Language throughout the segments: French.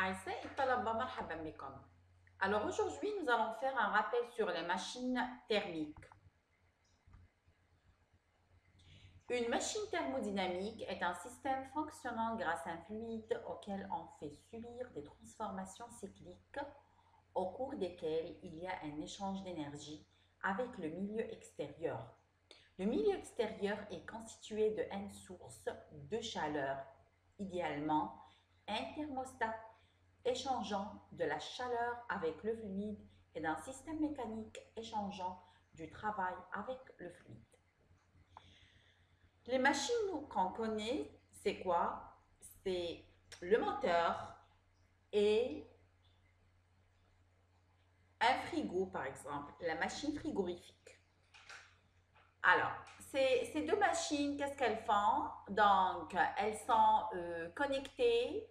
أعزائي الطلبة مرحبا بكم. Alors aujourd'hui nous allons faire un rappel sur les machines thermiques. Une machine thermodynamique est un système fonctionnant grâce à un fluide auquel on fait subir des transformations cycliques au cours desquelles il y a un échange d'énergie avec le milieu extérieur. Le milieu extérieur est constitué de n sources de chaleur, idéalement un thermostat échangeant de la chaleur avec le fluide et d'un système mécanique échangeant du travail avec le fluide. Les machines qu'on connaît, c'est quoi? C'est le moteur et un frigo, par exemple, la machine frigorifique. Alors, ces deux machines, qu'est-ce qu'elles font? Donc, elles sont connectées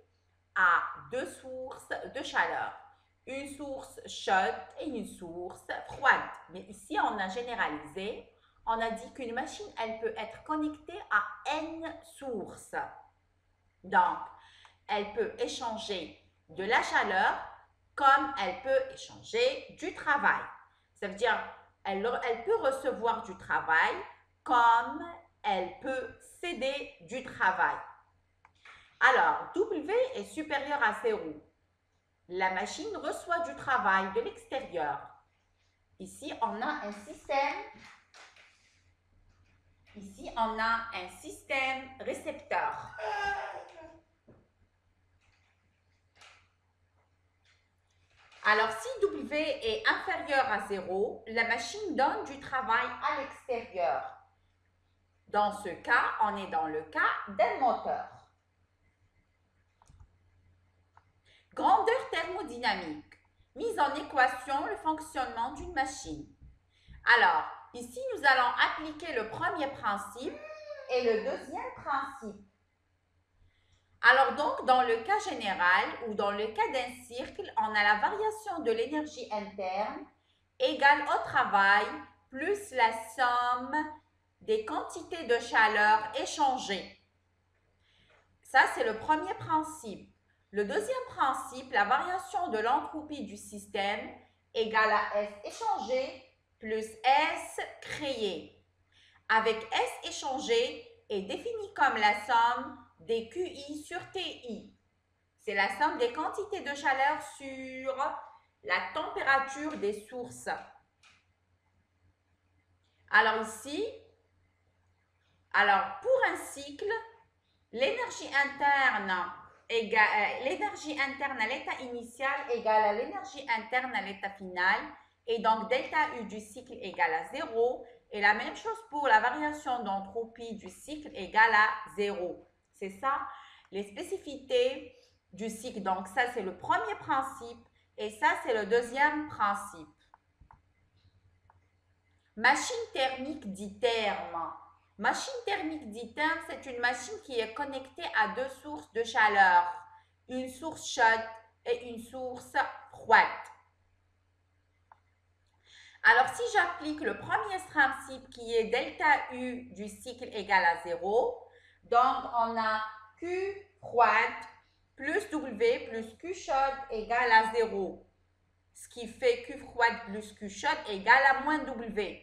à deux sources de chaleur. Une source chaude et une source froide. Mais ici, on a généralisé. On a dit qu'une machine, elle peut être connectée à N sources. Donc, elle peut échanger de la chaleur comme elle peut échanger du travail. Ça veut dire, elle peut recevoir du travail comme elle peut céder du travail. Alors, W est supérieur à 0. La machine reçoit du travail de l'extérieur. Ici, on a un système. Ici, on a un système récepteur. Alors, si W est inférieur à 0, la machine donne du travail à l'extérieur. Dans ce cas, on est dans le cas d'un moteur. Grandeur thermodynamique. Mise en équation le fonctionnement d'une machine. Alors, ici, nous allons appliquer le premier principe et le deuxième principe. Alors donc, dans le cas général ou dans le cas d'un cercle, on a la variation de l'énergie interne égale au travail plus la somme des quantités de chaleur échangées. Ça, c'est le premier principe. Le deuxième principe, la variation de l'entropie du système égale à S échangé plus S créé. Avec S échangé est défini comme la somme des QI sur TI. C'est la somme des quantités de chaleur sur la température des sources. Alors ici, pour un cycle, l'énergie interne à l'état initial égale à l'énergie interne à l'état final, et donc delta U du cycle égale à 0, et la même chose pour la variation d'entropie du cycle égale à 0. C'est ça, les spécificités du cycle. Donc ça, c'est le premier principe, et ça, c'est le deuxième principe. Machine thermique ditherme. Machine thermique ditherme, c'est une machine qui est connectée à deux sources de chaleur, une source chaude et une source froide. Alors, si j'applique le premier principe qui est delta U du cycle égale à 0, donc on a Q froide plus W plus Q chaude égale à 0. Ce qui fait Q froide plus Q chaude égale à moins W.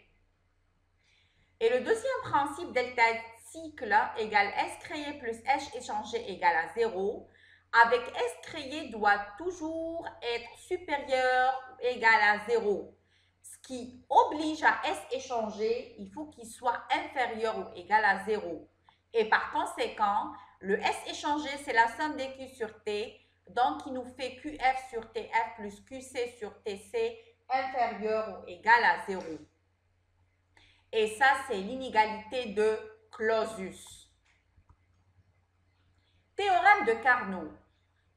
Et le deuxième principe, delta cycle égale S créé plus S échangé égale à 0. Avec S créé doit toujours être supérieur ou égal à 0. Ce qui oblige à S échangé, il faut qu'il soit inférieur ou égal à 0. Et par conséquent, le S échangé, c'est la somme des Q sur T. Donc, il nous fait QF sur TF plus QC sur TC inférieur ou égal à 0. Et ça, c'est l'inégalité de Clausius. Théorème de Carnot.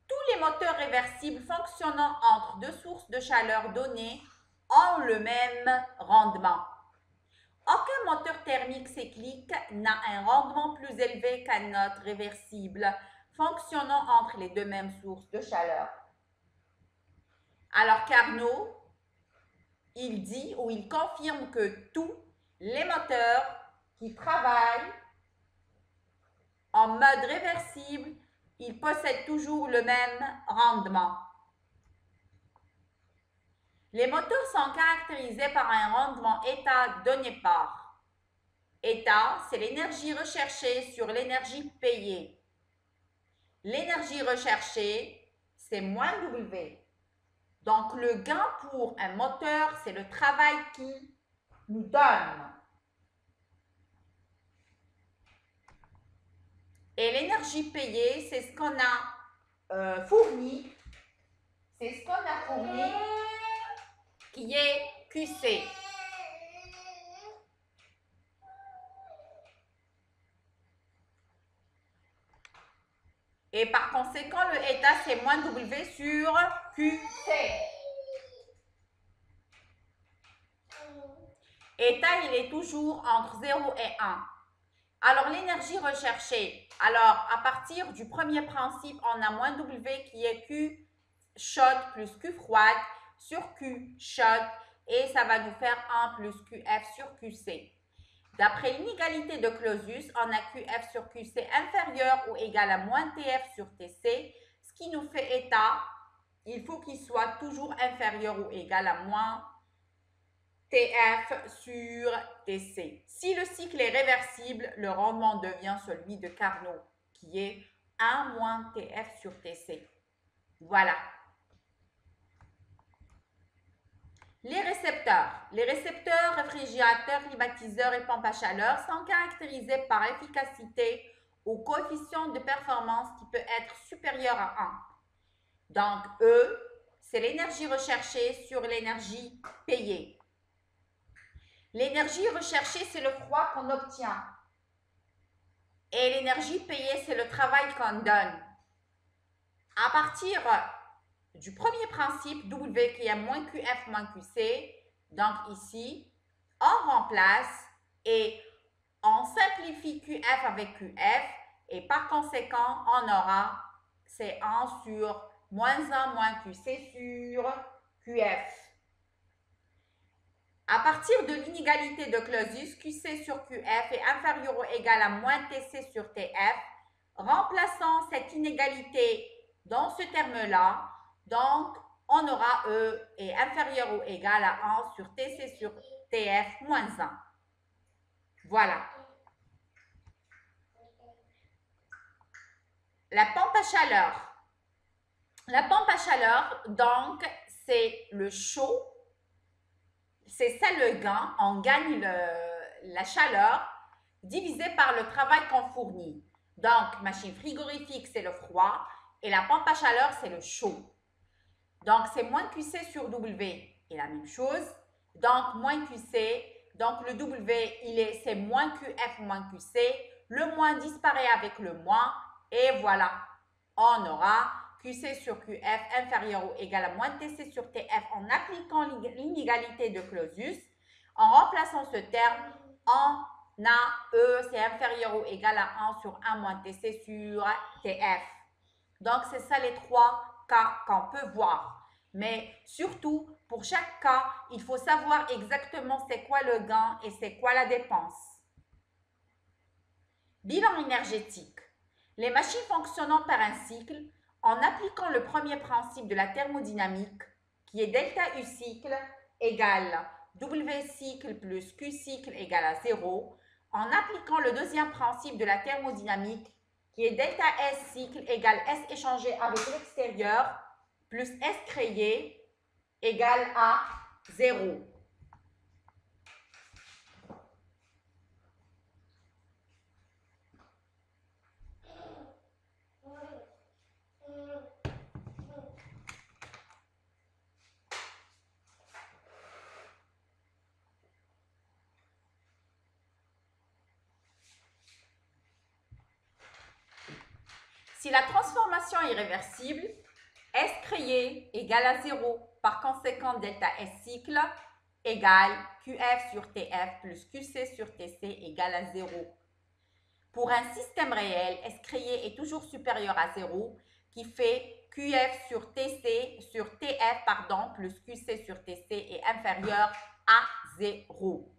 Tous les moteurs réversibles fonctionnant entre deux sources de chaleur données ont le même rendement. Aucun moteur thermique cyclique n'a un rendement plus élevé qu'un autre réversible fonctionnant entre les deux mêmes sources de chaleur. Alors Carnot, il dit ou il confirme que tous les moteurs qui travaillent en mode réversible ils possèdent toujours le même rendement. Les moteurs sont caractérisés par un rendement état donné par. État, c'est l'énergie recherchée sur l'énergie payée. L'énergie recherchée, c'est moins W. Donc, le gain pour un moteur, c'est le travail qui nous donne. Et l'énergie payée, c'est ce qu'on a fourni. C'est ce qu'on a fourni qui est QC. Et par conséquent, le état, c'est moins W sur QC. État, il est toujours entre 0 et 1. Alors, l'énergie recherchée. Alors, à partir du premier principe, on a moins W qui est Q chaude plus Q froide sur Q chaude. Et ça va nous faire 1 plus QF sur QC. D'après l'inégalité de Clausius, on a QF sur QC inférieur ou égal à moins TF sur TC, ce qui nous fait état, il faut qu'il soit toujours inférieur ou égal à moins TF sur TC. Si le cycle est réversible, le rendement devient celui de Carnot, qui est 1 moins TF sur TC. Voilà. Les récepteurs. Les récepteurs, réfrigérateurs, climatiseurs et pompes à chaleur sont caractérisés par efficacité au coefficient de performance qui peut être supérieur à 1. Donc, E, c'est l'énergie recherchée sur l'énergie payée. L'énergie recherchée, c'est le froid qu'on obtient. Et l'énergie payée, c'est le travail qu'on donne. À partir du premier principe, W qui est moins QF moins QC, donc ici, on remplace et on simplifie QF avec QF et par conséquent, on aura C1 sur moins 1 moins QC sur QF. À partir de l'inégalité de Clausius, QC sur QF est inférieur ou égal à moins TC sur TF. Remplaçant cette inégalité dans ce terme-là, donc on aura E est inférieur ou égal à 1 sur TC sur TF moins 1. Voilà. La pompe à chaleur. La pompe à chaleur, donc, c'est le chaud. C'est ça le gain. On gagne la chaleur divisé par le travail qu'on fournit. Donc, machine frigorifique, c'est le froid. Et la pompe à chaleur, c'est le chaud. Donc, c'est moins QC sur W. Et la même chose. Donc, moins QC. Donc, le W, c'est moins QF moins QC. Le moins disparaît avec le moins. Et voilà. On aura QC sur QF inférieur ou égal à moins TC sur TF en appliquant l'inégalité de Clausius. En remplaçant ce terme, on a E, c'est inférieur ou égal à 1 sur 1 moins TC sur TF. Donc, c'est ça les trois cas qu'on peut voir. Mais surtout, pour chaque cas, il faut savoir exactement c'est quoi le gain et c'est quoi la dépense. Bilan énergétique. Les machines fonctionnant par un cycle, en appliquant le premier principe de la thermodynamique, qui est delta U cycle égale W cycle plus Q cycle égale à 0, en appliquant le deuxième principe de la thermodynamique, qui est delta S cycle égale S échangé avec l'extérieur, plus S créé égale à 0. Si la transformation est réversible, S créé égale à 0. Par conséquent, delta S cycle égale QF sur TF plus QC sur TC égale à 0. Pour un système réel, S créé est toujours supérieur à 0, qui fait QF sur TC sur TF plus QC sur TC est inférieur à 0.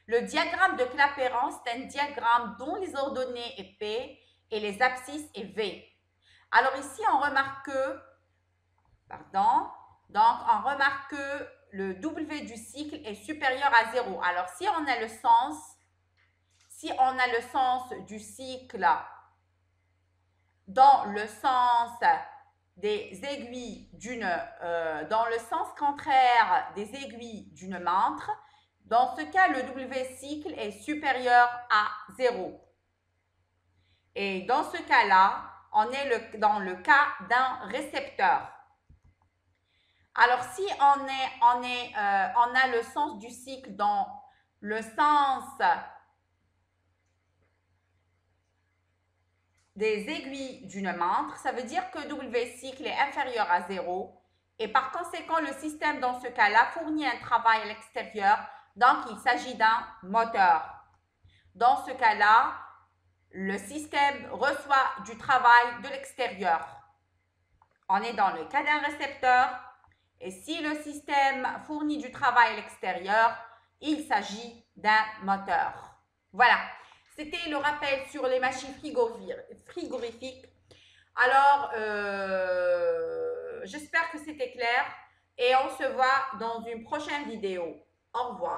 Le diagramme de Clapeyron, c'est un diagramme dont les ordonnées est P et les abscisses est V. Alors ici, on remarque que, donc on remarque que le W du cycle est supérieur à 0. Alors si on a le sens du cycle dans le sens des aiguilles dans le sens contraire des aiguilles d'une montre, dans ce cas, le W cycle est supérieur à 0. Et dans ce cas-là, on est dans le cas d'un récepteur. Alors, si on a le sens du cycle dans le sens des aiguilles d'une montre, ça veut dire que W cycle est inférieur à 0 et par conséquent, le système dans ce cas-là fournit un travail à l'extérieur, donc il s'agit d'un moteur. Dans ce cas-là, le système reçoit du travail de l'extérieur. On est dans le cas d'un récepteur et si le système fournit du travail à l'extérieur, il s'agit d'un moteur. Voilà. C'était le rappel sur les machines frigorifiques. Alors, j'espère que c'était clair et on se voit dans une prochaine vidéo. Au revoir.